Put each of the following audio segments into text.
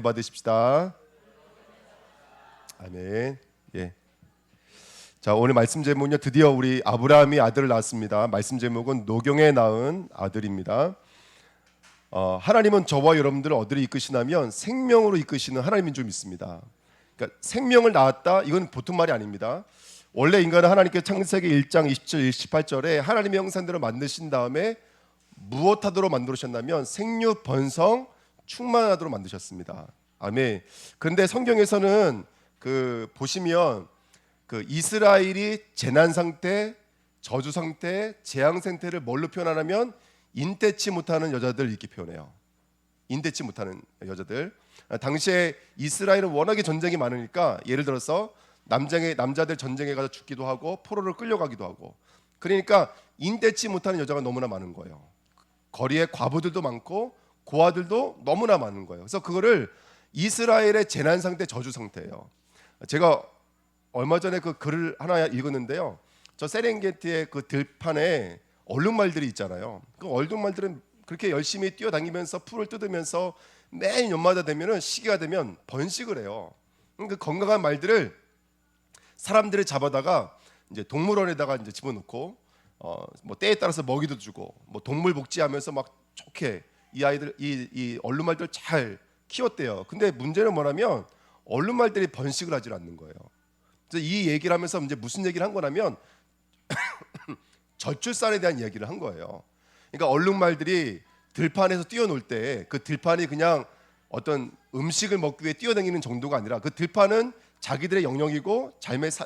받으십시다. 아멘. 예. 자, 오늘 말씀 제목은요. 드디어 우리 아브라함이 아들을 낳았습니다. 말씀 제목은 노경에 낳은 아들입니다. 하나님은 저와 여러분들을 어디로 이끄시냐면 생명으로 이끄시는 하나님인 줄 믿습니다. 그러니까 생명을 낳았다. 이건 보통 말이 아닙니다. 원래 인간은 하나님께 창세기 1장 27, 28절에 하나님의 형상대로 만드신 다음에 무엇하도록 만드셨냐면 생류 번성 충만하도록 만드셨습니다. 아멘. 그런데 성경에서는 보시면 이스라엘이 재난 상태, 저주 상태, 재앙 상태를 뭘로 표현하냐면 인대치 못하는 여자들 이렇게 표현해요. 인대치 못하는 여자들. 당시에 이스라엘은 워낙에 전쟁이 많으니까 예를 들어서 남자들 전쟁에 가서 죽기도 하고 포로로 끌려가기도 하고, 그러니까 인대치 못하는 여자가 너무나 많은 거예요. 거리에 과부들도 많고 고아들도 너무나 많은 거예요. 그래서 그거를 이스라엘의 재난 상태, 저주 상태예요. 제가 얼마 전에 그 글을 하나 읽었는데요. 저 세렝게티의 그 들판에 얼룩말들이 있잖아요. 그 얼룩말들은 그렇게 열심히 뛰어다니면서 풀을 뜯으면서 매일 연마다 되면은 시기가 되면 번식을 해요. 그 건강한 말들을 사람들이 잡아다가 이제 동물원에다가 이제 집어넣고 뭐 때에 따라서 먹이도 주고 뭐 동물 복지하면서 막 좋게 이 아이들 이 얼룩말들 잘 키웠대요. 근데 문제는 뭐냐면 얼룩말들이 번식을 하질 않는 거예요. 그래서 이 얘기를 하면서 이제 무슨 얘기를 한 거냐면 저출산에 대한 얘기를 한 거예요. 그러니까 얼룩말들이 들판에서 뛰어놀 때 그 들판이 그냥 어떤 음식을 먹기 위해 뛰어다니는 정도가 아니라 그 들판은 자기들의 영역이고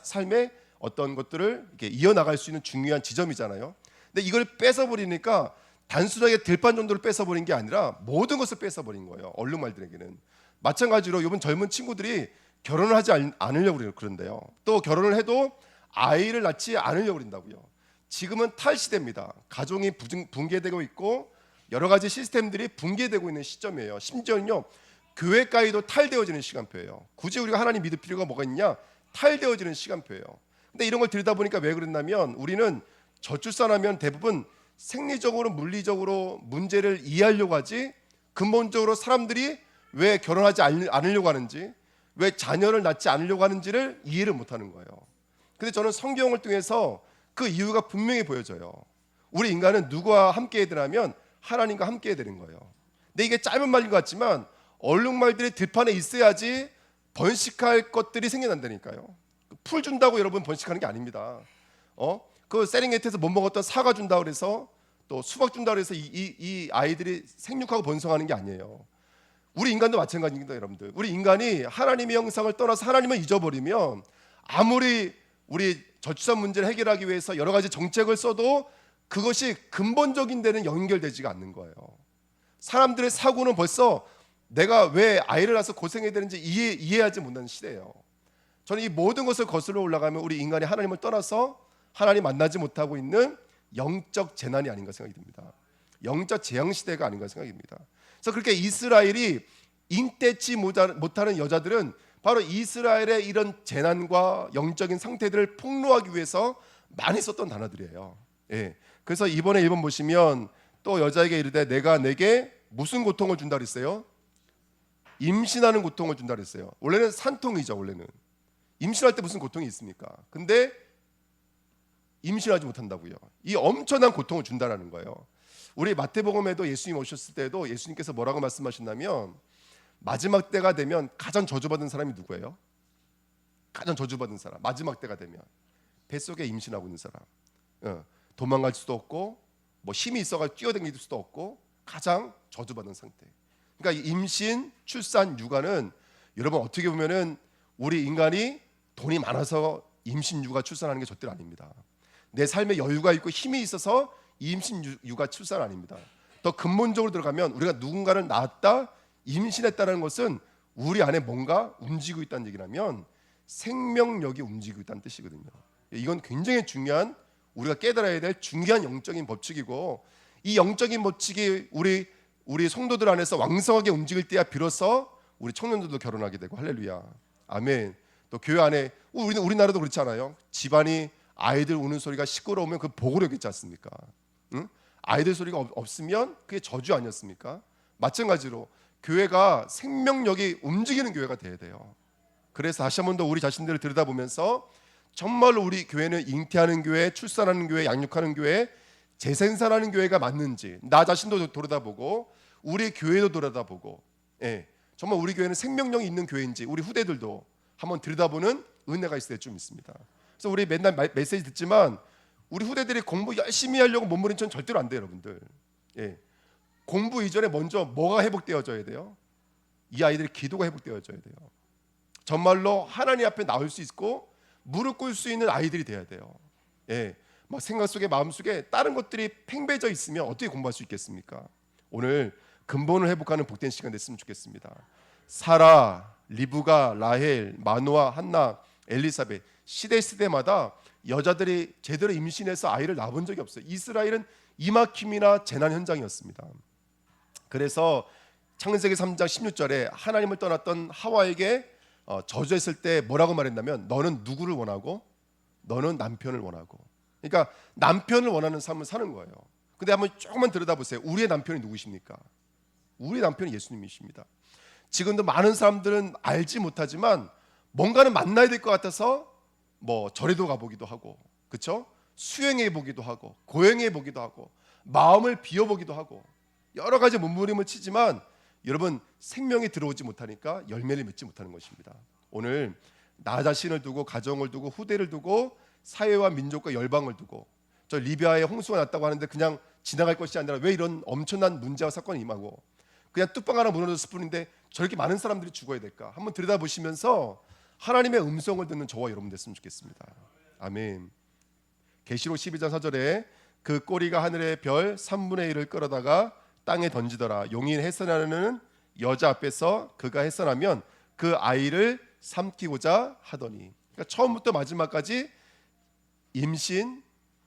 삶의 어떤 것들을 이렇게 이어나갈 수 있는 중요한 지점이잖아요. 근데 이걸 뺏어버리니까 단순하게 들판 정도를 뺏어버린 게 아니라 모든 것을 뺏어버린 거예요. 얼룩말들에게는. 마찬가지로 이번 젊은 친구들이 결혼을 하지 않으려고 그런데요. 또 결혼을 해도 아이를 낳지 않으려고 그런다고요. 지금은 탈시대입니다. 가정이 붕괴되고 있고 여러 가지 시스템들이 붕괴되고 있는 시점이에요. 심지어는요, 교회까지도 탈되어지는 시간표예요. 굳이 우리가 하나님 믿을 필요가 뭐가 있냐? 탈되어지는 시간표예요. 근데 이런 걸 들여다 보니까 왜 그랬냐면 우리는 저출산하면 대부분 생리적으로 물리적으로 문제를 이해하려고 하지 근본적으로 사람들이 왜 결혼하지 않으려고 하는지, 왜 자녀를 낳지 않으려고 하는지를 이해를 못하는 거예요. 근데 저는 성경을 통해서 그 이유가 분명히 보여져요. 우리 인간은 누구와 함께 해야 되냐면 하나님과 함께 해야 되는 거예요. 근데 이게 짧은 말인 것 같지만 얼룩말들이 들판에 있어야지 번식할 것들이 생겨난다니까요. 풀 준다고 여러분 번식하는 게 아닙니다. 그 세렝게티에서 못 먹었던 사과 준다 그래서 또 수박 준다 그래서 이 아이들이 생육하고 번성하는 게 아니에요. 우리 인간도 마찬가지입니다, 여러분들. 우리 인간이 하나님의 형상을 떠나서 하나님을 잊어버리면 아무리 우리 저출산 문제를 해결하기 위해서 여러 가지 정책을 써도 그것이 근본적인 데는 연결되지가 않는 거예요. 사람들의 사고는 벌써 내가 왜 아이를 낳아서 고생해야 되는지 이해하지 못하는 시대예요. 저는 이 모든 것을 거슬러 올라가면 우리 인간이 하나님을 떠나서 하나님 만나지 못하고 있는 영적 재난이 아닌가 생각이 듭니다. 영적 재앙 시대가 아닌가 생각입니다. 그래서 그렇게 이스라엘이 인대치 못하는 여자들은 바로 이스라엘의 이런 재난과 영적인 상태들을 폭로하기 위해서 많이 썼던 단어들이에요. 예. 그래서 이번에 1번 보시면 또 여자에게 이르되 내가 내게 무슨 고통을 준다 그랬어요? 임신하는 고통을 준다 그랬어요. 원래는 산통이죠. 원래는 임신할 때 무슨 고통이 있습니까? 근데 임신하지 못한다고요. 이 엄청난 고통을 준다라는 거예요. 우리 마태복음에도 예수님 오셨을 때도 예수님께서 뭐라고 말씀하셨냐면 마지막 때가 되면 가장 저주받은 사람이 누구예요? 가장 저주받은 사람. 마지막 때가 되면 뱃속에 임신하고 있는 사람. 도망갈 수도 없고 뭐 힘이 있어가 뛰어다닐 수도 없고 가장 저주받은 상태. 그러니까 임신, 출산, 육아는 여러분 어떻게 보면은 우리 인간이 돈이 많아서 임신, 육아, 출산하는 게 절대 아닙니다. 내 삶에 여유가 있고 힘이 있어서 임신, 육아, 출산 아닙니다. 더 근본적으로 들어가면 우리가 누군가를 낳았다, 임신했다는 것은 우리 안에 뭔가 움직이고 있다는 얘기라면 생명력이 움직이고 있다는 뜻이거든요. 이건 굉장히 중요한 우리가 깨달아야 될 중요한 영적인 법칙이고 이 영적인 법칙이 우리 성도들 안에서 왕성하게 움직일 때야 비로소 우리 청년들도 결혼하게 되고 할렐루야 아멘. 또 교회 안에 우리나라도 그렇지 않아요? 집안이 아이들 우는 소리가 시끄러우면 그 보고력있지 않습니까? 응? 아이들 소리가 없으면 그게 저주 아니었습니까? 마찬가지로 교회가 생명력이 움직이는 교회가 돼야 돼요. 그래서 다시 한 번 더 우리 자신들을 들여다보면서 정말로 우리 교회는 잉태하는 교회, 출산하는 교회, 양육하는 교회, 재생산하는 교회가 맞는지 나 자신도 돌아다보고 우리 교회도 돌아다보고, 정말 우리 교회는 생명력이 있는 교회인지 우리 후대들도 한번 들여다보는 은혜가 있어야 좀 있습니다. 그래서 우리 맨날 메시지 듣지만 우리 후대들이 공부 열심히 하려고 몸부림 쳐는 절대로 안 돼요, 여러분들. 공부 이전에 먼저 뭐가 회복되어져야 돼요? 이 아이들의 기도가 회복되어져야 돼요. 정말로 하나님 앞에 나올 수 있고 무릎 꿇을 수 있는 아이들이 돼야 돼요. 막 생각 속에 마음 속에 다른 것들이 팽배져 있으면 어떻게 공부할 수 있겠습니까? 오늘 근본을 회복하는 복된 시간 됐으면 좋겠습니다. 사라, 리브가, 라헬, 마노아, 한나, 엘리사벳 시대마다 여자들이 제대로 임신해서 아이를 낳은 적이 없어요. 이스라엘은 이막힘이나 재난 현장이었습니다. 그래서 창세기 3장 16절에 하나님을 떠났던 하와에게 저주했을 때 뭐라고 말했냐면 너는 누구를 원하고? 너는 남편을 원하고. 그러니까 남편을 원하는 삶을 사는 거예요. 근데 한번 조금만 들여다보세요. 우리의 남편이 누구십니까? 우리 남편이 예수님이십니다. 지금도 많은 사람들은 알지 못하지만 뭔가는 만나야 될 것 같아서 뭐 절에도 가보기도 하고, 그렇죠? 수행해 보기도 하고, 고행해 보기도 하고, 마음을 비워보기도 하고 여러 가지 몸부림을 치지만 여러분 생명이 들어오지 못하니까 열매를 맺지 못하는 것입니다. 오늘 나 자신을 두고 가정을 두고 후대를 두고 사회와 민족과 열방을 두고 저 리비아에 홍수가 났다고 하는데 그냥 지나갈 것이 아니라 왜 이런 엄청난 문제와 사건이 임하고 그냥 뚝방 하나 무너졌을 뿐인데 저렇게 많은 사람들이 죽어야 될까? 한번 들여다보시면서 하나님의 음성을 듣는 저와 여러분 됐으면 좋겠습니다. 아멘. 계시록 12장 4절에 그 꼬리가 하늘의 별 3분의 1을 끌어다가 땅에 던지더라. 용인 해산하는 여자 앞에서 그가 해산하면 그 아이를 삼키고자 하더니, 그러니까 처음부터 마지막까지 임신,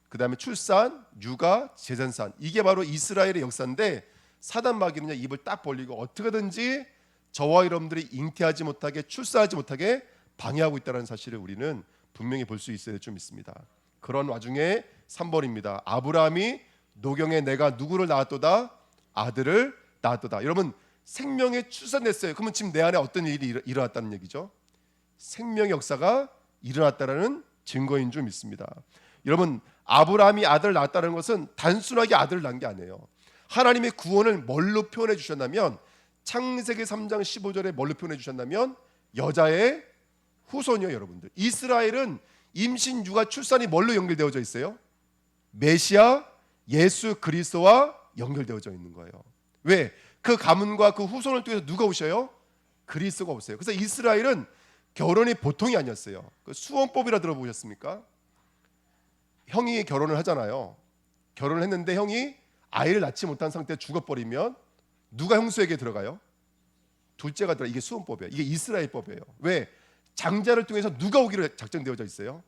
그 다음에 출산, 육아, 재산산, 이게 바로 이스라엘의 역사인데 사단 마귀는요 입을 딱 벌리고 어떻게든지 저와 여러분들이 잉태하지 못하게 출산하지 못하게 방해하고 있다는 사실을 우리는 분명히 볼 수 있어야 좀 있습니다. 그런 와중에 3번입니다. 아브라함이 노경에 내가 누구를 낳았도다? 아들을 낳았도다. 여러분 생명의 출산됐어요. 그러면 지금 내 안에 어떤 일이 일어났다는 얘기죠? 생명의 역사가 일어났다는 증거인 줄 믿습니다. 여러분 아브라함이 아들을 낳았다는 것은 단순하게 아들을 낳은 게 아니에요. 하나님의 구원을 뭘로 표현해 주셨냐면 창세기 3장 15절에 뭘로 표현해 주셨냐면 여자의 후손이요. 여러분들 이스라엘은 임신, 육아, 출산이 뭘로 연결되어져 있어요? 메시아 예수 그리스도와 연결되어져 있는 거예요. 왜? 그 가문과 그 후손을 통해서 누가 오셔요? 그리스도가 오세요. 그래서 이스라엘은 결혼이 보통이 아니었어요. 그 수원법이라 들어보셨습니까? 형이 결혼을 하잖아요. 결혼을 했는데 형이 아이를 낳지 못한 상태에 죽어버리면 누가 형수에게 들어가요? 둘째가 들어가. 이게 수원법이에요. 이게 이스라엘법이에요. 왜? 장자를 통해서 누가 오기로 작정되어져 있어요?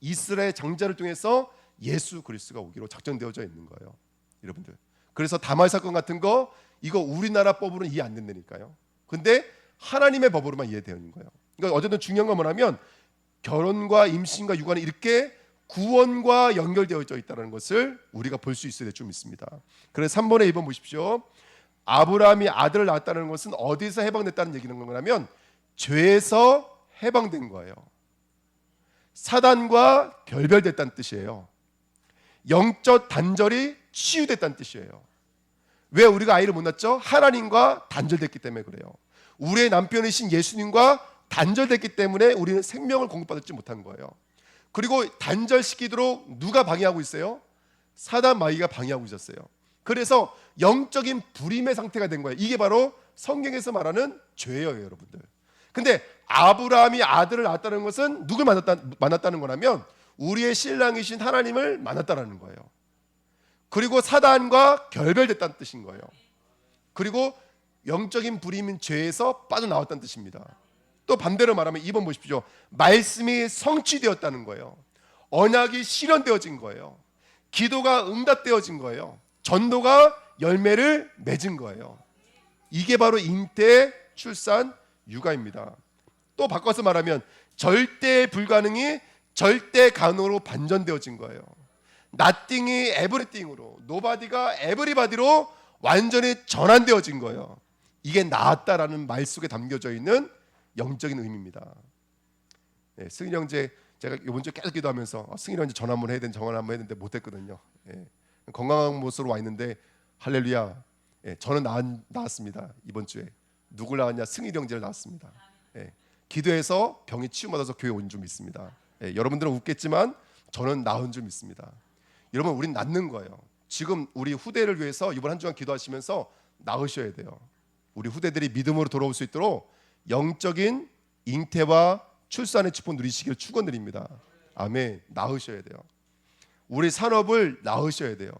이스라엘 장자를 통해서 예수 그리스도가 오기로 작정되어져 있는 거예요. 여러분들. 그래서 다말 사건 같은 거 이거 우리나라 법으로는 이해 안 된다니까요. 근데 하나님의 법으로만 이해되는 거예요. 그러니까 어쨌든 중요한 건 뭐냐면 결혼과 임신과 육아는 이렇게 구원과 연결되어져 있다는 것을 우리가 볼 수 있어야 될 줄 믿습니다. 그래서 3번에 2번 보십시오. 아브라함이 아들을 낳았다는 것은 어디서 해방됐다는 얘기는 거냐면 죄에서 해방된 거예요. 사단과 결별됐다는 뜻이에요. 영적 단절이 치유됐다는 뜻이에요. 왜 우리가 아이를 못 낳죠? 하나님과 단절됐기 때문에 그래요. 우리의 남편이신 예수님과 단절됐기 때문에 우리는 생명을 공급받지 못한 거예요. 그리고 단절시키도록 누가 방해하고 있어요? 사단 마귀가 방해하고 있었어요. 그래서 영적인 불임의 상태가 된 거예요. 이게 바로 성경에서 말하는 죄예요, 여러분들. 근데 아브라함이 아들을 낳았다는 것은 누굴 만났다는 거냐면 우리의 신랑이신 하나님을 만났다는 거예요. 그리고 사단과 결별됐다는 뜻인 거예요. 그리고 영적인 불임인 죄에서 빠져나왔다는 뜻입니다. 또 반대로 말하면 2번 보십시오. 말씀이 성취되었다는 거예요. 언약이 실현되어진 거예요. 기도가 응답되어진 거예요. 전도가 열매를 맺은 거예요. 이게 바로 잉태, 출산, 육아입니다. 또 바꿔서 말하면 절대 불가능이 절대 가능으로 반전되어진 거예요. nothing이 everything으로, nobody가 everybody로 완전히 전환되어진 거예요. 이게 나았다라는 말 속에 담겨져 있는 영적인 의미입니다. 예, 승일 형제 제가 이번 주에 계속 기도하면서 승일 형제 전화 한번 해야 되는데 전화 한번 해야 되는데 못했거든요. 예, 건강한 모습으로 와 있는데 할렐루야. 예, 저는 나았습니다. 이번 주에 누굴 낳았냐? 승일 형제를 낳았습니다. 예, 기도해서 병이 치유받아서 교회 온 줄 믿습니다. 예, 여러분들은 웃겠지만 저는 나은 줄 믿습니다. 여러분, 우린 낫는 거예요. 지금 우리 후대를 위해서 이번 한 주간 기도하시면서 나으셔야 돼요. 우리 후대들이 믿음으로 돌아올 수 있도록 영적인 잉태와 출산의 축복 누리시기를 축원드립니다. 아멘. 나으셔야 돼요. 우리 산업을 나으셔야 돼요.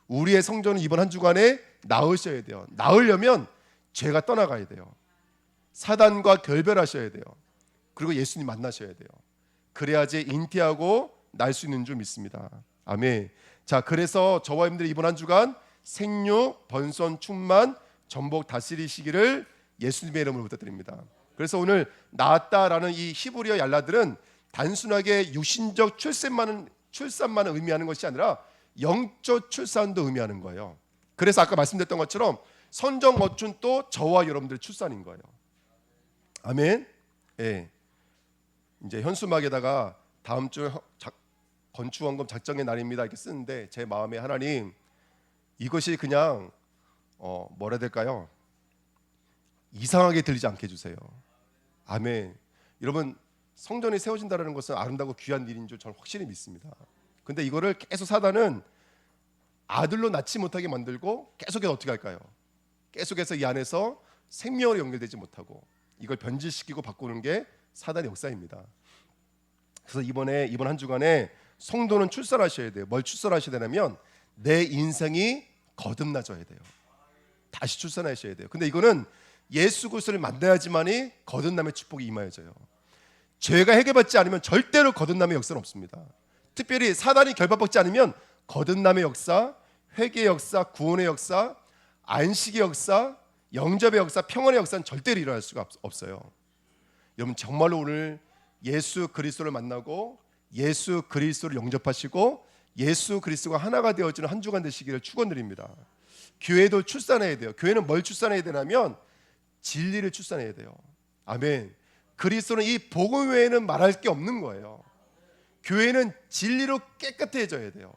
우리의 성전은 이번 한 주간에 나으셔야 돼요. 나으려면 죄가 떠나가야 돼요. 사단과 결별하셔야 돼요. 그리고 예수님 만나셔야 돼요. 그래야지 잉태하고 날 수 있는 줄 믿습니다. 아멘. 자, 그래서 저와 여러분들이 이번 한 주간 생육, 번선, 충만, 전복 다스리시기를 예수님의 이름으로 부탁드립니다. 그래서 오늘 나았다라는 이 히브리어 얄라들은 단순하게 육신적 출산만을 의미하는 것이 아니라 영적 출산도 의미하는 거예요. 그래서 아까 말씀드렸던 것처럼 선정 어춘 또 저와 여러분들의 출산인 거예요. 아멘. 예. 이제 현수막에다가 다음 주 건축원금 작정의 날입니다 이렇게 쓰는데 제 마음에 하나님 이것이 그냥 뭐라 해야 될까요? 이상하게 들리지 않게 해주세요. 아멘. 여러분, 성전이 세워진다는 것은 아름다고 귀한 일인 줄 저는 확실히 믿습니다. 근데 이거를 계속 사단은 아들로 낳지 못하게 만들고 계속해서 어떻게 할까요? 계속해서 이 안에서 생명으로 연결되지 못하고 이걸 변질시키고 바꾸는 게 사단의 역사입니다. 그래서 이번 한 주간에 성도는 출산하셔야 돼요. 뭘 출산하셔야 되냐면 내 인생이 거듭나져야 돼요. 다시 출산하셔야 돼요. 근데 이거는 예수 그리스도를 만나야지만이 거듭남의 축복이 임하여져요. 죄가 해결받지 않으면 절대로 거듭남의 역사는 없습니다. 특별히 사단이 결박받지 않으면 거듭남의 역사, 회개의 역사, 구원의 역사, 안식의 역사, 영접의 역사, 평안의 역사는 절대로 일어날 수가 없어요. 여러분, 정말로 오늘 예수 그리스도를 만나고 예수 그리스도를 영접하시고 예수 그리스도가 하나가 되어지는 한 주간 되시기를 축원드립니다. 교회도 출산해야 돼요. 교회는 뭘 출산해야 되냐면 진리를 출산해야 돼요. 아멘. 그리스도는 이 복음 외에는 말할 게 없는 거예요. 교회는 진리로 깨끗해져야 돼요.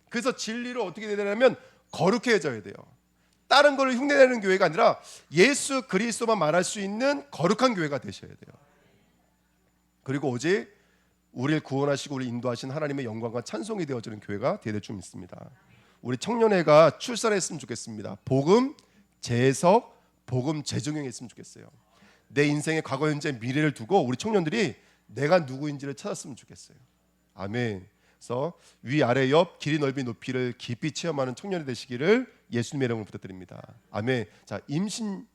그래서 진리로 어떻게 해야 되냐면 거룩해져야 돼요. 다른 걸 흉내내는 교회가 아니라 예수 그리스도만 말할 수 있는 거룩한 교회가 되셔야 돼요. 그리고 오직 우리를 구원하시고 우리 인도하신 하나님의 영광과 찬송이 되어지는 교회가 되어야 될 줄 믿습니다. 우리 청년회가 출산했으면 좋겠습니다. 복음 재해석, 복음 재정형했으면 좋겠어요. 내 인생의 과거, 현재, 미래를 두고 우리 청년들이 내가 누구인지를 찾았으면 좋겠어요. 아멘. 그래서 위아래 옆 길이 넓이 높이를 깊이 체험하는 청년이 되시기를 예수님의 이름으로 부탁드립니다. 아멘. 자, 임신,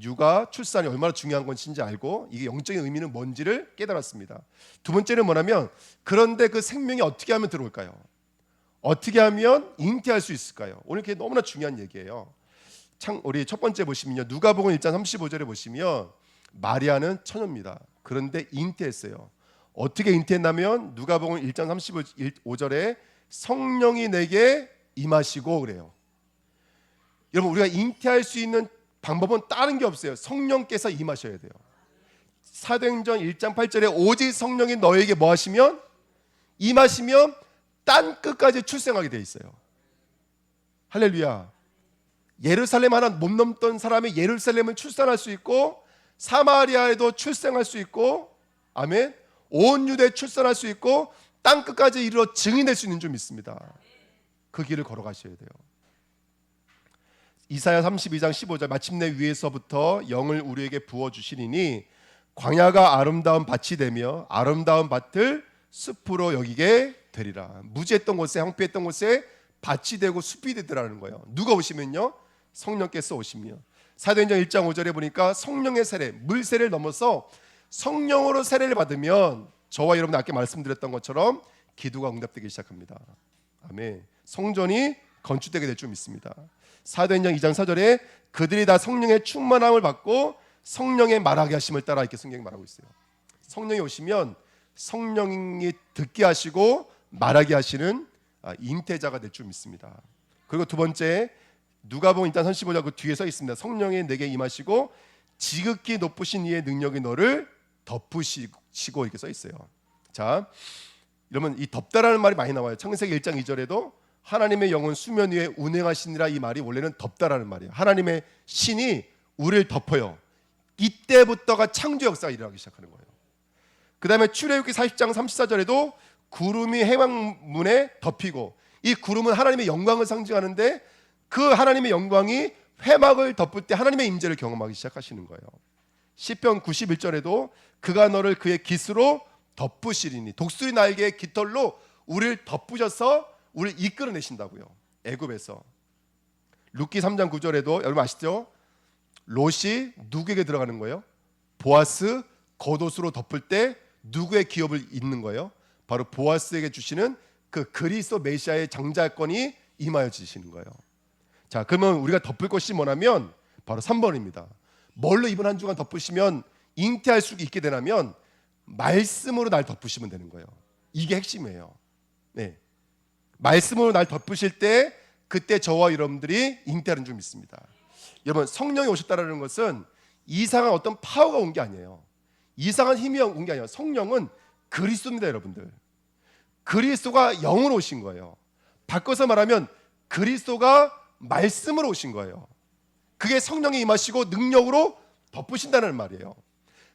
육아, 출산이 얼마나 중요한 것인지 알고 이게 영적인 의미는 뭔지를 깨달았습니다. 두 번째는 뭐냐면 그런데 그 생명이 어떻게 하면 들어올까요? 어떻게 하면 잉태할 수 있을까요? 오늘 그게 너무나 중요한 얘기예요. 우리 첫 번째 보시면요, 누가복음 1장 35절에 보시면 마리아는 처녀입니다. 그런데 잉태했어요. 어떻게 잉태했냐면 누가복음 1장 35절에 성령이 내게 임하시고 그래요. 여러분, 우리가 잉태할 수 있는 방법은 다른 게 없어요. 성령께서 임하셔야 돼요. 사도행전 1장 8절에 오직 성령이 너에게 뭐 하시면 임하시면 땅 끝까지 출생하게 돼 있어요. 할렐루야. 예루살렘 하나 못 넘던 사람이 예루살렘을 출산할 수 있고 사마리아에도 출생할 수 있고 아멘. 온 유대에 출산할 수 있고 땅 끝까지 이르러 증인될 수 있는 줄 믿습니다. 그 길을 걸어가셔야 돼요. 이사야 32장 15절 마침내 위에서부터 영을 우리에게 부어주시리니 광야가 아름다운 밭이 되며 아름다운 밭을 숲으로 여기게 되리라. 무지했던 곳에 황폐했던 곳에 밭이 되고 숲이 되더라는 거예요. 누가 오시면요? 성령께서 오시며 사도행전 1장 5절에 보니까 성령의 세례, 물 세례를 넘어서 성령으로 세례를 받으면 저와 여러분 아까 말씀드렸던 것처럼 기도가 응답되기 시작합니다. 아멘. 성전이 건축되게 될 줄 믿습니다. 사도행전 2장 4절에 그들이 다 성령의 충만함을 받고 성령의 말하게 하심을 따라 이렇게 성경이 말하고 있어요. 성령이 오시면 성령이 듣게 하시고 말하게 하시는 잉태자가 될 줄 믿습니다. 그리고 두 번째 누가복음 일단 15장 그 뒤에 써 있습니다. 성령이 내게 임하시고 지극히 높으신 이의 능력이 너를 덮으시고 이렇게 써 있어요. 자, 여러분 이 덮다라는 말이 많이 나와요. 창세기 1장 2절에도 하나님의 영은 수면 위에 운행하시니라, 이 말이 원래는 덮다라는 말이에요. 하나님의 신이 우리를 덮어요. 이때부터가 창조 역사가 일어나기 시작하는 거예요. 그 다음에 출애굽기 40장 34절에도 구름이 해망문에 덮이고, 이 구름은 하나님의 영광을 상징하는데 그 하나님의 영광이 회막을 덮을 때 하나님의 임재를 경험하기 시작하시는 거예요. 시편 91절에도 그가 너를 그의 깃으로 덮으시리니, 독수리 날개의 깃털로 우리를 덮으셔서 우리를 이끌어내신다고요. 애굽에서. 룻기 3장 9절에도 여러분 아시죠? 롯이 누구에게 들어가는 거예요? 보아스 겉옷으로 덮을 때 누구의 기업을 잇는 거예요? 바로 보아스에게 주시는 그 그리스도 메시아의 장자권이 임하여 지시는 거예요. 자, 그러면 우리가 덮을 것이 뭐냐면 바로 3번입니다. 뭘로 이번 한 주간 덮으시면 잉태할 수 있게 되냐면 말씀으로 날 덮으시면 되는 거예요. 이게 핵심이에요. 네, 말씀으로 날 덮으실 때 그때 저와 여러분들이 잉태하는 줄 믿습니다. 여러분, 성령이 오셨다는 것은 이상한 어떤 파워가 온 게 아니에요. 이상한 힘이 온 게 아니에요. 성령은 그리스도입니다, 여러분들. 그리스도가 영으로 오신 거예요. 바꿔서 말하면 그리스도가 말씀으로 오신 거예요. 그게 성령이 임하시고 능력으로 덮으신다는 말이에요.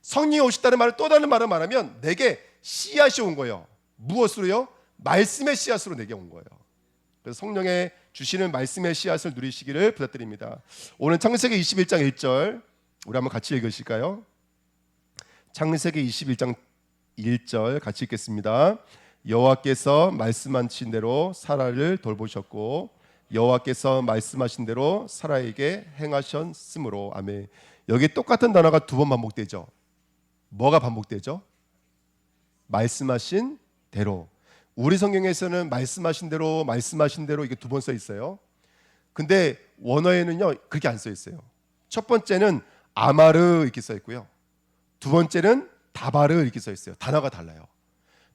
성령이 오셨다는 말을 또 다른 말을 말하면 내게 씨앗이 온 거예요. 무엇으로요? 말씀의 씨앗으로 내게 온 거예요. 그래서 성령의 주시는 말씀의 씨앗을 누리시기를 부탁드립니다. 오늘 창세기 21장 1절 우리 한번 같이 읽으실까요? 창세기 21장 1절 같이 읽겠습니다. 여호와께서 말씀하신 대로 사라를 돌보셨고 여호와께서 말씀하신 대로 사라에게 행하셨으므로. 아멘. 여기 똑같은 단어가 두 번 반복되죠. 뭐가 반복되죠? 말씀하신 대로. 우리 성경에서는 말씀하신 대로 이게 두 번 써 있어요. 근데 원어에는요 그렇게 안 써 있어요. 첫 번째는 아마르 이렇게 써 있고요. 두 번째는 다바르 이렇게 써 있어요. 단어가 달라요.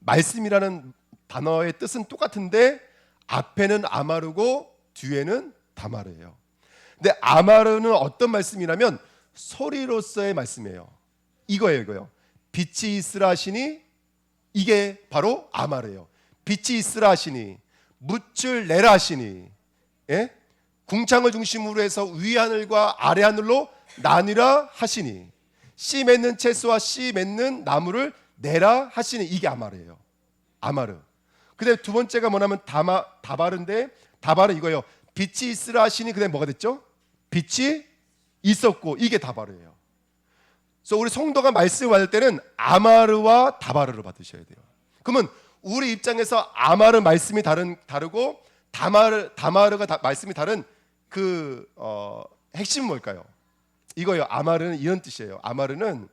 말씀이라는 단어의 뜻은 똑같은데 앞에는 아마르고 뒤에는 다마르예요. 근데 아마르는 어떤 말씀이냐면 소리로서의 말씀이에요. 이거예요. 빛이 있으라 하시니, 이게 바로 아마르예요. 빛이 있으라 하시니, 묻을 내라 하시니, 예? 궁창을 중심으로 해서 위 하늘과 아래 하늘로 나뉘라 하시니, 씨 맺는 채소와 씨 맺는 나무를 내라 하시니, 이게 아마르예요. 아마르. 그다음에 두 번째가 뭐냐면 다바르인데, 다바르 이거예요. 빛이 있으라 하시니, 그다음에 뭐가 됐죠? 빛이 있었고, 이게 다바르예요. 그래서 우리 성도가 말씀을 받을 때는 아마르와 다바르를 받으셔야 돼요. 그러면 우리 입장에서 아마르 말씀이 다르고 다마르가 말씀이 다른 그 핵심은 뭘까요? 이거예요. 아마르는 이런 뜻이에요. 아마르는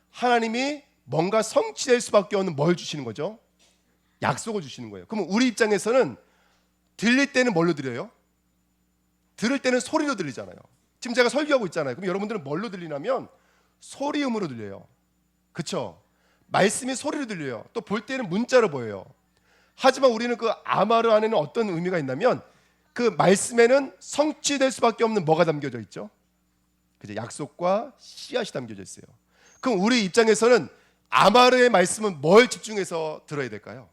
하나님이 뭔가 성취될 수밖에 없는 뭘 주시는 거죠? 약속을 주시는 거예요. 그러면 우리 입장에서는 들릴 때는 뭘로 들려요? 들을 때는 소리로 들리잖아요. 지금 제가 설교하고 있잖아요. 그럼 여러분들은 뭘로 들리냐면 소리음으로 들려요. 그렇죠? 말씀이 소리로 들려요. 또 볼 때는 문자로 보여요. 하지만 우리는 그 아마르 안에는 어떤 의미가 있냐면 그 말씀에는 성취될 수밖에 없는 뭐가 담겨져 있죠? 그죠? 약속과 씨앗이 담겨져 있어요. 그럼 우리 입장에서는 아마르의 말씀은 뭘 집중해서 들어야 될까요?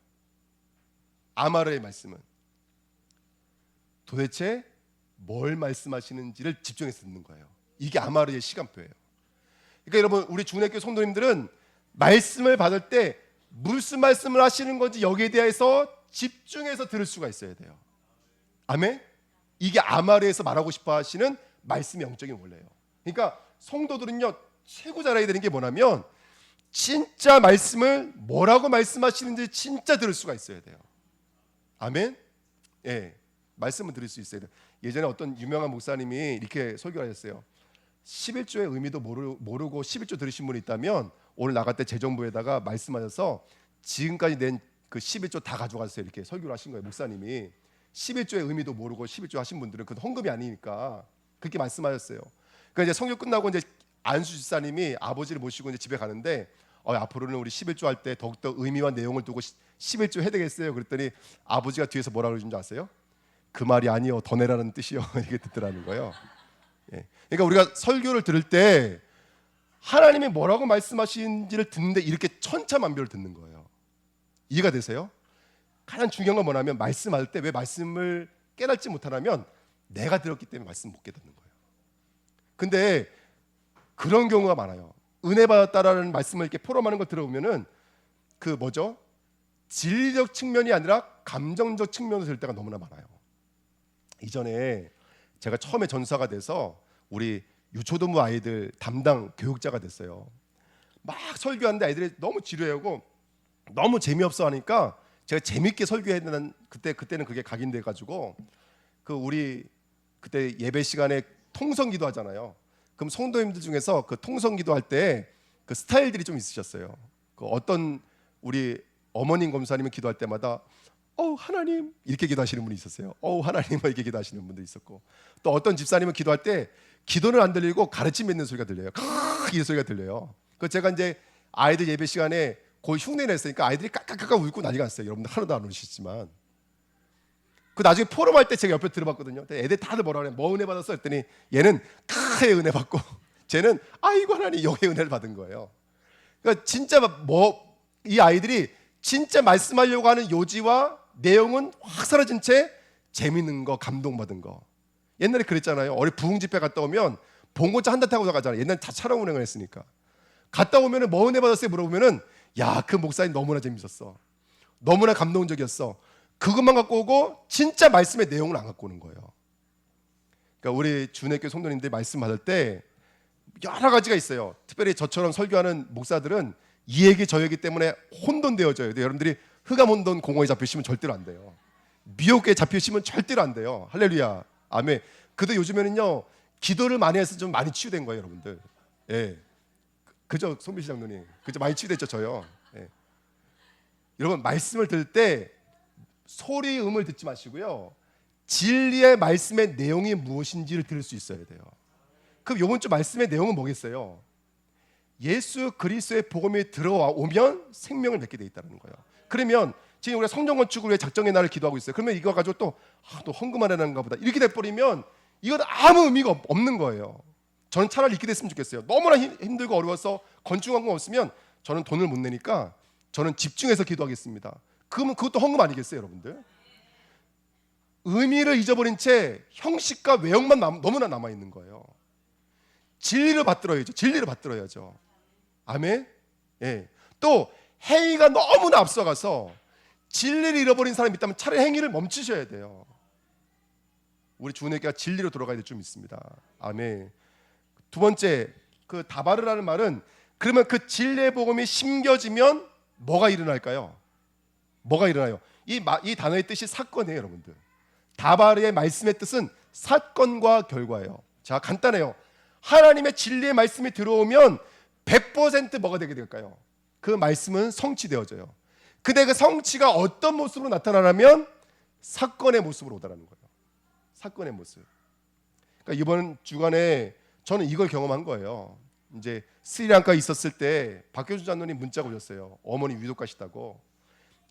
아마르의 말씀은 도대체 뭘 말씀하시는지를 집중해서 듣는 거예요. 이게 아마르의 시간표예요. 그러니까 여러분, 우리 중학교 성도님들은 말씀을 받을 때 무슨 말씀을 하시는 건지 여기에 대해서 집중해서 들을 수가 있어야 돼요. 아멘? 이게 아마르에서 말하고 싶어 하시는 말씀의 영적인 원리예요. 그러니까 성도들은요 최고 잘해야 되는 게 뭐냐면 진짜 말씀을 뭐라고 말씀하시는지 진짜 들을 수가 있어야 돼요. 아멘? 예, 말씀을 들을 수 있어야 돼요. 예전에 어떤 유명한 목사님이 이렇게 설교를 하셨어요. 11조의 의미도 모르고 11조 들으신 분이 있다면 오늘 나갈 때 재정부에다가 말씀하셔서 지금까지 낸 그 11조 다 가져가세요. 이렇게 설교를 하신 거예요. 목사님이 11조의 의미도 모르고 11조 하신 분들은 그건 헌금이 아니니까 그렇게 말씀하셨어요. 그러니까 이제 성교 끝나고 이제 안수 집사님이 아버지를 모시고 이제 집에 가는데 앞으로는 우리 11조 할 때 더욱더 의미와 내용을 두고 11조 해야 되겠어요. 그랬더니 아버지가 뒤에서 뭐라 그러신 줄 아세요? 그 말이 아니요 더 내라는 뜻이요 이게 듣더라는 거예요. 예. 그러니까 우리가 설교를 들을 때 하나님이 뭐라고 말씀하시는지를 듣는데 이렇게 천차만별을 듣는 거예요. 이해가 되세요? 가장 중요한 건 뭐냐면 말씀할 때 왜 말씀을 깨닫지 못하냐면 내가 들었기 때문에 말씀 못 깨닫는 거예요. 근데 그런 경우가 많아요. 은혜 받았다라는 말씀을 이렇게 포럼하는 거 들어보면은 그 뭐죠? 진리적 측면이 아니라 감정적 측면으로 될 때가 너무나 많아요. 이전에 제가 처음에 전사가 돼서 우리 유초등부 아이들 담당 교육자가 됐어요. 막 설교하는데 아이들이 너무 지루해하고 너무 재미없어 하니까 제가 재밌게 설교해야 되는 그때는 그게 각인돼 가지고 그 우리 그때 예배 시간에 통성기도 하잖아요. 그럼 성도님들 중에서 그 통성기도 할 때 그 스타일들이 좀 있으셨어요. 그 어떤 우리 어머님 검사님은 기도할 때마다 하나님 이렇게 기도하시는 분이 있었어요. 하나님 이렇게 기도하시는 분도 있었고 또 어떤 집사님은 기도할 때 기도는 안 들리고 가르침 맺는 소리가 들려요. 이 소리가 들려요. 그 제가 이제 아이들 예배 시간에 거의 흉내 냈으니까 아이들이 깍깍깍 웃고 난리가 났어요. 여러분들 하나도 안 오시지만 그 나중에 포럼할 때 제가 옆에 들어봤거든요. 애들 다들 뭐라 그래? 뭐 은혜 받았어? 했더니 얘는 카의 은혜 받고 쟤는 아이고 하나님 영의 은혜를 받은 거예요. 그러니까 진짜 이 아이들이 진짜 말씀하려고 하는 요지와 내용은 확 사라진 채 재밌는 거, 감동받은 거. 옛날에 그랬잖아요. 어리 부흥 집회 갔다 오면 봉고차 한 대 타고 가잖아요. 옛날에 다 차량 운행을 했으니까. 갔다 오면은 뭐 은혜 받았어요? 물어보면은 야, 그 목사님 너무나 재밌었어. 너무나 감동적이었어. 그것만 갖고 오고 진짜 말씀의 내용을 안 갖고 오는 거예요. 그러니까 우리 주내교 성도님들이 말씀 받을 때 여러 가지가 있어요. 특별히 저처럼 설교하는 목사들은 이 얘기 저 얘기 때문에 혼돈되어져요. 여러분들이 흑암 혼돈 공허에 잡히시면 절대로 안 돼요. 미혹에 잡히시면 절대로 안 돼요. 할렐루야, 아멘. 그도 요즘에는요 기도를 많이 해서 좀 많이 치유된 거예요, 여러분들. 예, 그죠, 송미시 장로님. 그죠, 많이 치유됐죠, 저요. 예. 여러분 말씀을 들을 때 소리 음을 듣지 마시고요. 진리의 말씀의 내용이 무엇인지를 들을 수 있어야 돼요. 그럼 이번 주 말씀의 내용은 뭐겠어요? 예수 그리스도의 복음이 들어오면 생명을 맺게 돼 있다는 거예요. 그러면 지금 우리가 성전 건축을 위해 작정의 날을 기도하고 있어요. 그러면 이거 가지고 또 헌금하려는가 보다 이렇게 돼버리면 이건 아무 의미가 없는 거예요. 저는 차라리 이렇게 됐으면 좋겠어요. 너무나 힘들고 어려워서 건축한 거 없으면 저는 돈을 못 내니까 저는 집중해서 기도하겠습니다. 그러면 그것도 헌금 아니겠어요, 여러분들? 의미를 잊어버린 채 형식과 외형만 너무나 남아있는 거예요. 진리를 받들어야죠. 진리를 받들어야죠. 아멘. 예. 또 행위가 너무나 앞서가서 진리를 잃어버린 사람이 있다면 차라리 행위를 멈추셔야 돼요. 우리 주은혜교가 진리로 돌아가야 될 줄 믿습니다. 아멘. 두 번째, 그 다바르라는 말은 그러면 그 진리의 복음이 심겨지면 뭐가 일어날까요? 뭐가 일어나요? 이 단어의 뜻이 사건이에요, 여러분들. 다바르의 말씀의 뜻은 사건과 결과예요. 자, 간단해요. 하나님의 진리의 말씀이 들어오면 100% 뭐가 되게 될까요? 그 말씀은 성취되어져요. 근데 그 성취가 어떤 모습으로 나타나냐면 사건의 모습으로 오더라는 거예요. 사건의 모습. 그러니까 이번 주간에 저는 이걸 경험한 거예요. 이제 스리랑카에 있었을 때 박효준 장로님 문자가 오셨어요. 어머니 위독하시다고.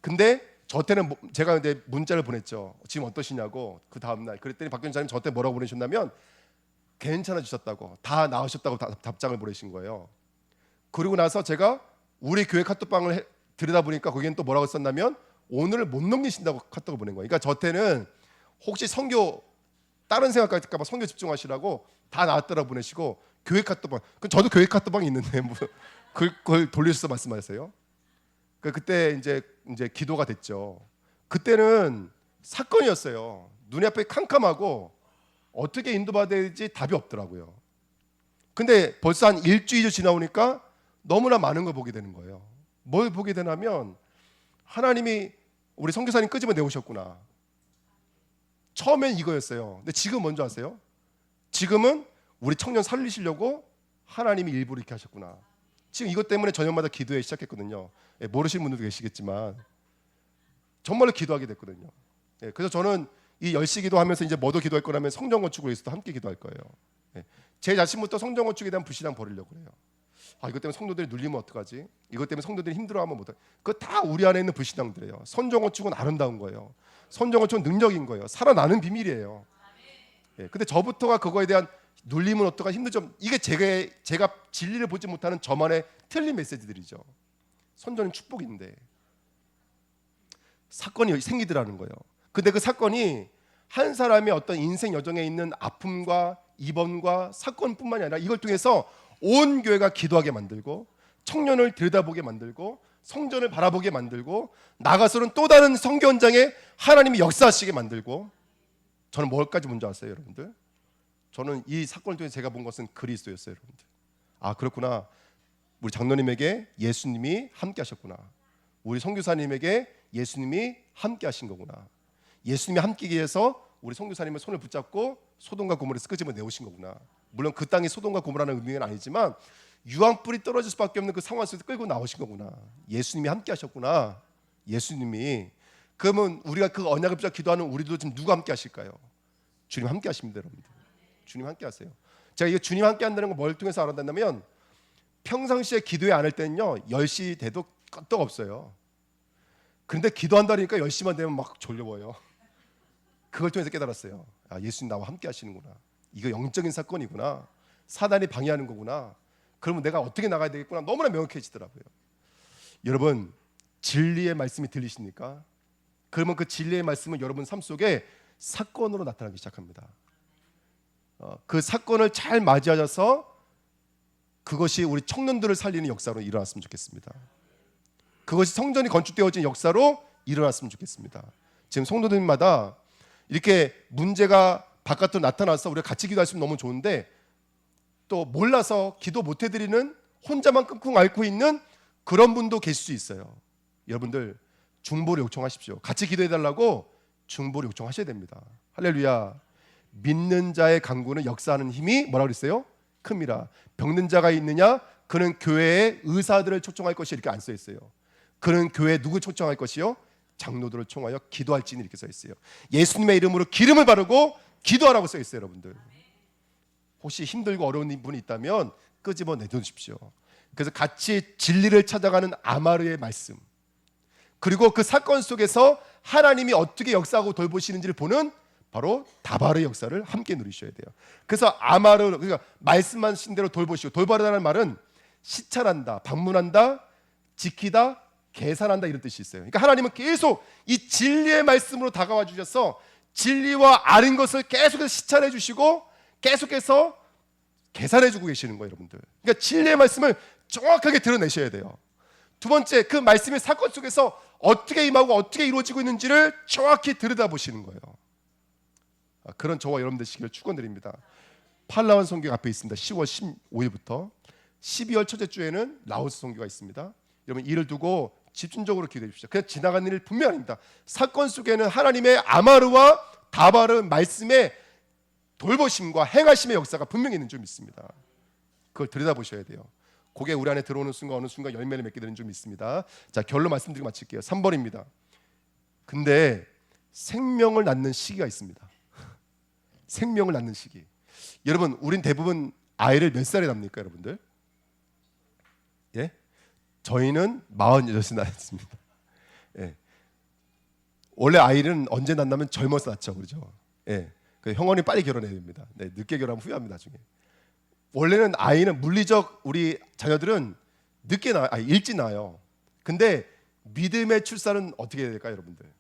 근데 저한테는 제가 이제 문자를 보냈죠. 지금 어떠시냐고. 그 다음 날 그랬더니 박효준 장로님 저한테 뭐라고 보내셨냐면 괜찮아지셨다고, 다 나으셨다고 답장을 보내신 거예요. 그리고 나서 제가 우리 교회 카톡방을 들여다보니까 거기엔 또 뭐라고 썼냐면 오늘을 못 넘기신다고 카톡을 보낸 거예요. 그러니까 저한테는 혹시 선교 다른 생각할까 봐 선교 집중하시라고 다 나왔더라고 보내시고 교회 카톡방, 그럼 저도 교회 카톡방이 있는데 뭐 그걸 돌려서 말씀하세요. 그때 이제 기도가 됐죠. 그때는 사건이었어요. 눈이 앞에 캄캄하고 어떻게 인도받아야 될지 답이 없더라고요. 근데 벌써 한 일주일 지나오니까 너무나 많은 걸 보게 되는 거예요. 뭘 보게 되냐면 하나님이 우리 선교사님 끄집어 내오셨구나. 처음엔 이거였어요. 근데 지금 뭔지 아세요? 지금은 우리 청년 살리시려고 하나님이 일부러 이렇게 하셨구나. 지금 이것 때문에 저녁마다 기도에 시작했거든요. 모르시는 분들도 계시겠지만 정말로 기도하게 됐거든요. 그래서 저는 이 10시 기도하면서 이제 뭐도 기도할 거라면 성전 건축을 위해서도 함께 기도할 거예요. 제 자신부터 성전 건축에 대한 불신앙 버리려고 해요. 이것 때문에 성도들이 눌리면 어떡하지? 이것 때문에 성도들이 힘들어하면 못해. 그거 다 우리 안에 있는 불신앙들이에요. 선정어축은 아름다운 거예요. 선정어축은 능력인 거예요. 살아나는 비밀이에요. 예, 근데 저부터가 그거에 대한 눌리면 어떡하 힘들죠. 이게 제가 진리를 보지 못하는 저만의 틀린 메시지들이죠. 선전은 축복인데 사건이 생기더라는 거예요. 근데 그 사건이 한 사람의 어떤 인생 여정에 있는 아픔과 입원과 사건뿐만이 아니라 이걸 통해서 온 교회가 기도하게 만들고 청년을 들여다보게 만들고 성전을 바라보게 만들고 나가서는 또 다른 선교 현장에 하나님이 역사하시게 만들고 저는 뭘까지 먼저 아세요, 여러분들? 저는 이 사건을 통해서 제가 본 것은 그리스도였어요, 여러분들. 그렇구나. 우리 장로님에게 예수님이 함께 하셨구나. 우리 선교사님에게 예수님이 함께 하신 거구나. 예수님이 함께 해서 우리 선교사님의 손을 붙잡고 소돔과 고모라에서 끄집어 내오신 거구나. 물론 그 땅이 소돔과 고모라는 의미는 아니지만 유황불이 떨어질 수밖에 없는 그 상황 속에서 끌고 나오신 거구나. 예수님이 함께 하셨구나. 예수님이. 그러면 우리가 그 언약을 붙잡고 기도하는 우리도 지금 누가 함께 하실까요? 주님 함께 하십니다, 여러분들. 주님 함께 하세요. 제가 이게 주님 함께 한다는 걸 뭘 통해서 알았다면 평상시에 기도에 안 할 때는요 10시 돼도 끄떡 없어요. 그런데 기도한다니까 10시만 되면 막 졸려워요. 그걸 통해서 깨달았어요. 예수님 나와 함께 하시는구나. 이거 영적인 사건이구나. 사단이 방해하는 거구나. 그러면 내가 어떻게 나가야 되겠구나. 너무나 명확해지더라고요. 여러분 진리의 말씀이 들리십니까? 그러면 그 진리의 말씀은 여러분 삶 속에 사건으로 나타나기 시작합니다. 그 사건을 잘 맞이하셔서 그것이 우리 청년들을 살리는 역사로 일어났으면 좋겠습니다. 그것이 성전이 건축되어진 역사로 일어났으면 좋겠습니다. 지금 성도들마다 이렇게 문제가 바깥으로 나타나서 우리가 같이 기도할 수 있으면 너무 좋은데 또 몰라서 기도 못 해드리는 혼자만 끙끙 앓고 있는 그런 분도 계실 수 있어요. 여러분들 중보를 요청하십시오. 같이 기도해달라고 중보를 요청하셔야 됩니다. 할렐루야. 믿는 자의 간구는 역사하는 힘이 뭐라고 그랬어요? 큽니다. 병든 자가 있느냐? 그는 교회의 의사들을 초청할 것이 이렇게 안 써 있어요. 그는 교회에 누구 초청할 것이요? 장로들을 총하여 기도할지니 이렇게 써 있어요. 예수님의 이름으로 기름을 바르고 기도하라고 써 있어요, 여러분들. 혹시 힘들고 어려운 분이 있다면 끄집어 내두십시오. 그래서 같이 진리를 찾아가는 아마르의 말씀, 그리고 그 사건 속에서 하나님이 어떻게 역사하고 돌보시는지를 보는 바로 다바르의 역사를 함께 누리셔야 돼요. 그래서 아마르, 그러니까 말씀하신 대로 돌보시고, 돌바르다는 말은 시찰한다, 방문한다, 지키다, 계산한다 이런 뜻이 있어요. 그러니까 하나님은 계속 이 진리의 말씀으로 다가와 주셔서 진리와 아는 것을 계속해서 시찰해 주시고 계속해서 계산해 주고 계시는 거예요, 여러분들. 그러니까 진리의 말씀을 정확하게 드러내셔야 돼요. 두 번째, 그 말씀의 사건 속에서 어떻게 임하고 어떻게 이루어지고 있는지를 정확히 들여다보시는 거예요. 그런 저와 여러분 되시기를 축원드립니다. 팔라완 선교가 앞에 있습니다. 10월 15일부터 12월 첫째 주에는 라오스 선교가 있습니다. 여러분 이를 두고 집중적으로 기도해 주십시오. 그냥 지나간 일 분명 아닙니다. 사건 속에는 하나님의 아마르와 다바르 말씀의 돌보심과 행하심의 역사가 분명히 있는 줄 믿습니다. 그걸 들여다보셔야 돼요. 그게 우리 안에 들어오는 순간 어느 순간 열매를 맺게 되는 줄 믿습니다. 자, 결론 말씀드리고 마칠게요. 3번입니다. 근데 생명을 낳는 시기가 있습니다. 생명을 낳는 시기. 여러분, 우린 대부분 아이를 몇 살에 낳습니까, 여러분들? 예? 저희는 48세 낳았습니다. 예. 원래 아이는 언제 낳냐면 젊어서 낳죠, 그렇죠? 예. 형원이 빨리 결혼해야 됩니다. 네, 늦게 결혼하면 후회합니다, 나중에. 원래는 아이는 물리적 우리 자녀들은 일찍 낳아요. 근데 믿음의 출산은 어떻게 해야 될까요, 여러분들?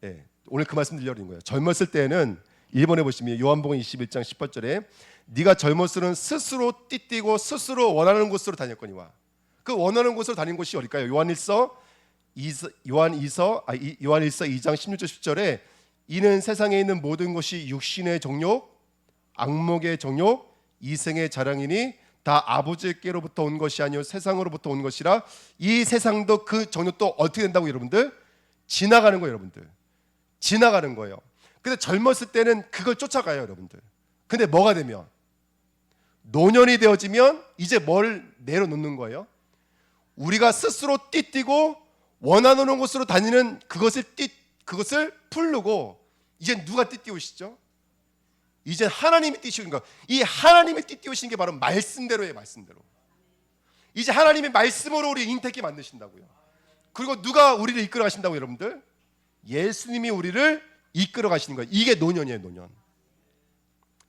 예. 오늘 그 말씀 들려드린 거예요. 젊었을 때는 일본에 보시면 요한복음 21장 18절에 네가 젊었으면 스스로 띠뛰고 스스로 원하는 곳으로 다녔거니와. 그 원하는 곳으로 다닌 곳이 어딜까요? 요한일서 2장 16절 10절에 이는 세상에 있는 모든 것이 육신의 정욕, 악목의 정욕, 이생의 자랑이니 다 아버지께로부터 온 것이 아니요 세상으로부터 온 것이라. 이 세상도 그 정욕도 어떻게 된다고 여러분들? 지나가는 거예요, 여러분들. 지나가는 거예요. 근데 젊었을 때는 그걸 쫓아가요, 여러분들. 근데 뭐가 되면? 노년이 되어지면 이제 뭘 내려놓는 거예요? 우리가 스스로 띠뛰고 원하는 곳으로 다니는 그것을 풀르고 이제 누가 띠띠우시죠? 이제 하나님이 띠띠우신 거. 이 하나님이 띠띠우신 게 바로 말씀대로예요, 말씀대로. 이제 하나님의 말씀으로 우리 잉태케 만드신다고요. 그리고 누가 우리를 이끌어 가신다고 여러분들? 예수님이 우리를 이끌어 가시는 거예요. 이게 노년이에요. 노년.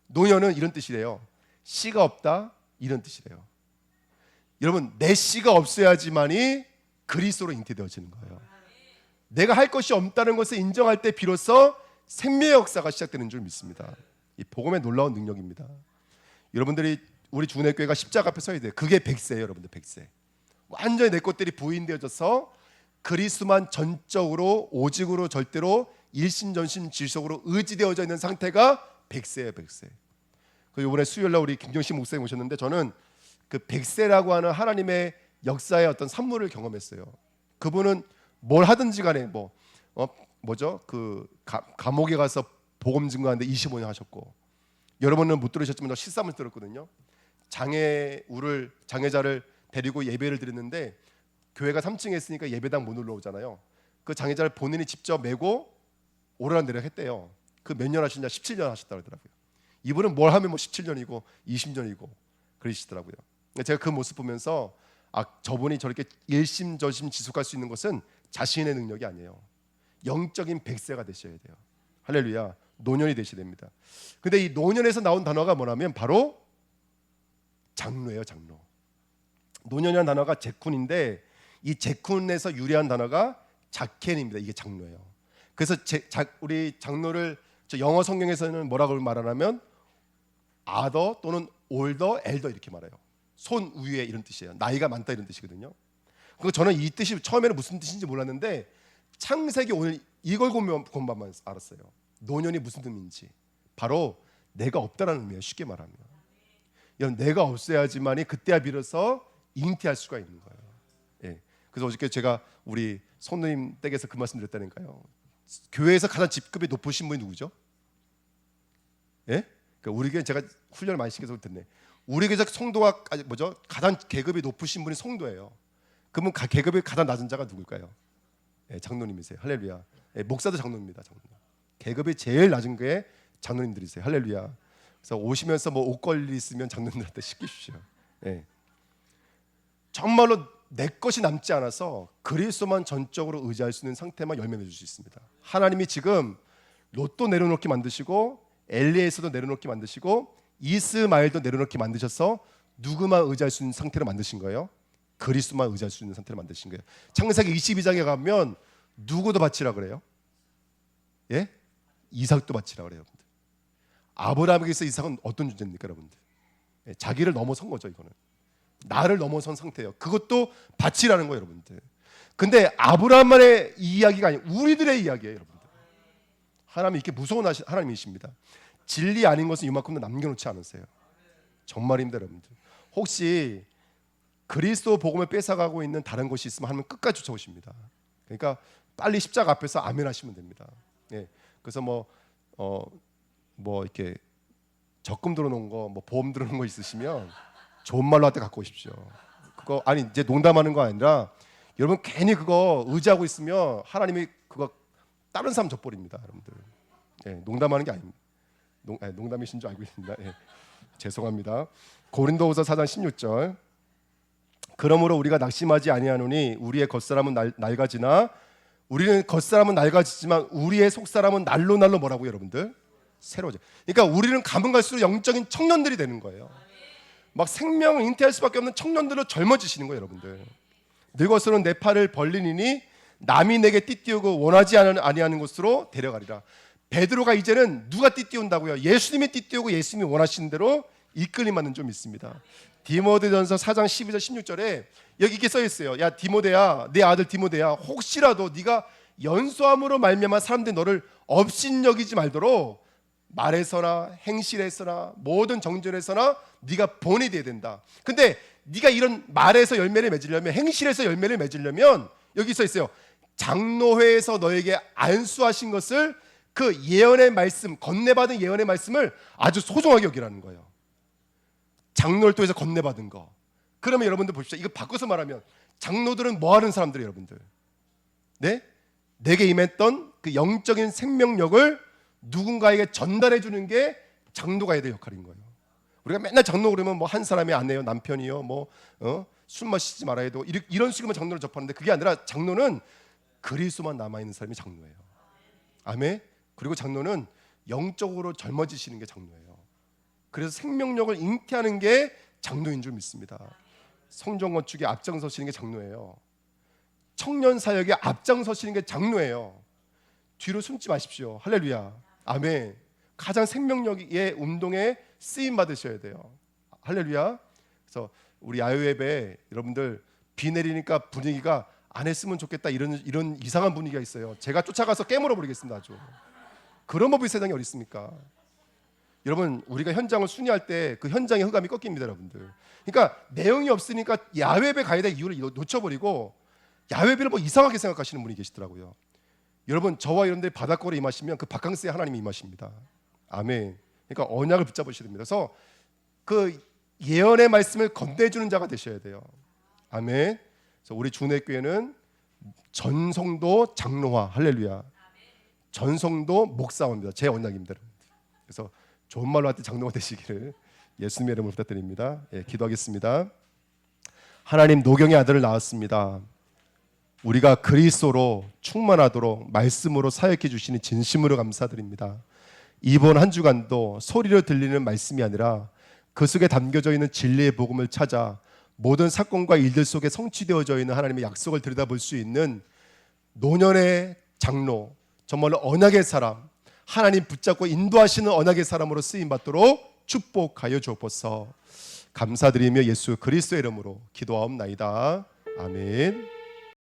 노년은 이런 뜻이래요. 씨가 없다 이런 뜻이래요. 여러분 내 씨가 없어야지만이 그리스도로 잉태되어지는 거예요. 내가 할 것이 없다는 것을 인정할 때 비로소 생명의 역사가 시작되는 줄 믿습니다. 이 복음의 놀라운 능력입니다. 여러분들이 우리 주내교회가 십자가 앞에 서야 돼요. 그게 백세예요. 여러분들 백세. 완전히 내 것들이 부인되어져서 그리스도만 전적으로 오직으로 절대로 일심전심 질속으로 의지되어져 있는 상태가 백세예요. 백세. 그 이번에 수요일날 우리 김경식 목사님 오셨는데 저는 그 백세라고 하는 하나님의 역사의 어떤 산물을 경험했어요. 그분은 뭘 하든지 간에 감옥에 가서 복음 증거하는데 25년 하셨고, 여러분은 못 들으셨지만 저 실삼을 들었거든요. 장애자를 데리고 예배를 드렸는데 교회가 3층에 있으니까 예배당 못 올라오잖아요. 그 장애자를 본인이 직접 메고 오르락내리락 했대요. 그 몇 년 하시냐? 17년 하셨다고 하더라고요. 이분은 뭘 하면 17년이고 20년이고 그러시더라고요. 제가 그 모습 보면서 저분이 저렇게 일심전심 지속할 수 있는 것은 자신의 능력이 아니에요. 영적인 백세가 되셔야 돼요. 할렐루야. 노년이 되셔야 됩니다. 근데 이 노년에서 나온 단어가 뭐냐면 바로 장로예요. 장로. 노년이라는 단어가 제쿤인데 이 제쿤에서 유래한 단어가 자켄입니다. 이게 장로예요. 그래서 우리 장로를 영어 성경에서는 뭐라고 말하냐면 아더 또는 올더, 엘더 이렇게 말해요. 손 위에 이런 뜻이에요. 나이가 많다 이런 뜻이거든요. 그리고 저는 이 뜻이 처음에는 무슨 뜻인지 몰랐는데 창세기 오늘 이걸 공부하면 알았어요. 노년이 무슨 뜻인지. 바로 내가 없다라는 의미예요. 쉽게 말하면. 내가 없어야지만이 그때야 비로소 잉태할 수가 있는 거예요. 예. 그래서 어저께 제가 우리 손님 댁에서 그 말씀 드렸다니까요. 교회에서 가장 직급이 높으신 분이 누구죠? 예? 그러니까 우리 교회 제가 훈련을 많이 시켜서 듣네. 우리 교회 성도가 가장 계급이 높으신 분이 성도예요. 그러면 계급이 가장 낮은 자가 누굴까요? 예, 장로님이세요. 할렐루야. 예, 목사도 장로입니다. 장로. 계급이 제일 낮은 게 장로님들이세요. 할렐루야. 그래서 오시면서 옷걸이 있으면 장로님들한테 시키십시오. 예. 정말로 내 것이 남지 않아서 그리스도만 전적으로 의지할 수 있는 상태만 열매 맺을 수 있습니다. 하나님이 지금 롯도 내려놓게 만드시고 엘리에서도 내려놓게 만드시고 이스마엘도 내려놓게 만드셔서 누구만 의지할 수 있는 상태로 만드신 거예요? 그리스도만 의지할 수 있는 상태로 만드신 거예요. 창세기 22장에 가면 누구도 바치라 그래요? 예? 이삭도 바치라 그래요. 여러분들. 아브라함에게서 이삭은 어떤 존재입니까, 여러분들? 예, 자기를 넘어선 거죠, 이거는. 나를 넘어선 상태예요. 그것도 바치라는 거예요, 여러분들. 근데 아브라함만의 이야기가 아니에요. 우리들의 이야기예요, 여러분들. 하나님이 이렇게 무서운 하나님이십니다. 진리 아닌 것은 이만큼도 남겨놓지 않으세요. 정말입니다, 여러분들. 혹시 그리스도 복음을 뺏어가고 있는 다른 것이 있으면 하나님은 끝까지 쫓아오십니다. 그러니까 빨리 십자가 앞에서 아멘 하시면 됩니다. 예. 그래서 이렇게 적금 들어놓은 거, 보험 들어놓은 거 있으시면 좋은 말로 할 때 갖고 오십시오. 그거 이제 농담하는 거 아니라 여러분 괜히 그거 의지하고 있으면 하나님이 그거 다른 사람 져버립니다, 여러분들. 예, 농담하는 게 아닙니다. 농담이신 줄 알고 있습니다. 예, 죄송합니다. 고린도후서 4장 16절. 그러므로 우리가 낙심하지 아니하노니 우리의 겉사람은 낡아지나 우리는 겉사람은 낡아지지만 우리의 속사람은 날로 뭐라고요, 여러분들? 새로워져. 그러니까 우리는 가면 갈수록 영적인 청년들이 되는 거예요. 막 생명을 잉태할 수밖에 없는 청년들로 젊어지시는 거예요, 여러분들. 늙어서는 내 팔을 벌리니 남이 내게 띠띠우고 원하지 아니하는 곳으로 데려가리라. 베드로가 이제는 누가 띠띠운다고요? 예수님이 띠띠우고 예수님이 원하시는 대로 이끌림받는 좀 있습니다. 디모데전서 4장 12절 16절에 여기 이렇게 써 있어요. 야 디모데야, 내 아들 디모데야, 혹시라도 네가 연소함으로 말미암아 사람들이 너를 업신여기지 말도록 말에서나 행실에서나 모든 정절에서나 네가 본이 돼야 된다. 근데 네가 이런 말에서 열매를 맺으려면, 행실에서 열매를 맺으려면 여기 써 있어요. 장로회에서 너에게 안수하신 것을, 그 예언의 말씀, 건네받은 예언의 말씀을 아주 소중하게 여기라는 거예요. 장로를 통해서 건네받은 거. 그러면 여러분들 보십시오. 이거 바꿔서 말하면 장로들은 뭐 하는 사람들이에요, 여러분들? 네? 내게 임했던 그 영적인 생명력을 누군가에게 전달해 주는 게 장로가 해야 될 역할인 거예요. 우리가 맨날 장로 그러면 한 사람의 아내요, 남편이요, 술 마시지 말아야 되고 이런 식으로만 장로를 접하는데 그게 아니라 장로는 그리스도만 남아있는 사람이 장로예요. 아멘. 그리고 장로는 영적으로 젊어지시는 게 장로예요. 그래서 생명력을 잉태하는 게 장로인 줄 믿습니다. 성전 건축에 앞장서시는 게 장로예요. 청년 사역에 앞장서시는 게 장로예요. 뒤로 숨지 마십시오. 할렐루야. 아멘. 가장 생명력의 운동에 쓰임 받으셔야 돼요. 할렐루야. 그래서 우리 야외 예배 여러분들 비 내리니까 분위기가 안 했으면 좋겠다 이런 이상한 분위기가 있어요. 제가 쫓아가서 깨물어 버리겠습니다. 아주. 그런 법이 세상에 어디 있습니까? 여러분 우리가 현장을 순회할 때 그 현장의 흑암이 꺾입니다, 여러분들. 그러니까 내용이 없으니까 야외 예배 가야 될 이유를 놓쳐버리고 야외 예배를 뭐 이상하게 생각하시는 분이 계시더라고요. 여러분 저와 여러분들 바닷가에 임하시면 그 바캉스에 하나님이 임하십니다. 아멘. 그러니까 언약을 붙잡으셔야 됩니다. 그래서 그 예언의 말씀을 건네주는 자가 되셔야 돼요. 아멘. 그래서 우리 주내교회는 전성도 장로화, 할렐루야. 전성도 목사입니다. 제 언약입니다. 그래서 좋은 말로 할 때 장로가 되시기를 예수님의 이름으로 부탁드립니다. 예, 기도하겠습니다. 하나님 노경의 아들을 낳았습니다. 우리가 그리스도로 충만하도록 말씀으로 사역해 주시니 진심으로 감사드립니다. 이번 한 주간도 소리로 들리는 말씀이 아니라 그 속에 담겨져 있는 진리의 복음을 찾아 모든 사건과 일들 속에 성취되어져 있는 하나님의 약속을 들여다볼 수 있는 노년의 장로, 정말로 언약의 사람, 하나님 붙잡고 인도하시는 언약의 사람으로 쓰임받도록 축복하여 주옵소서. 감사드리며 예수 그리스도의 이름으로 기도하옵나이다. 아멘.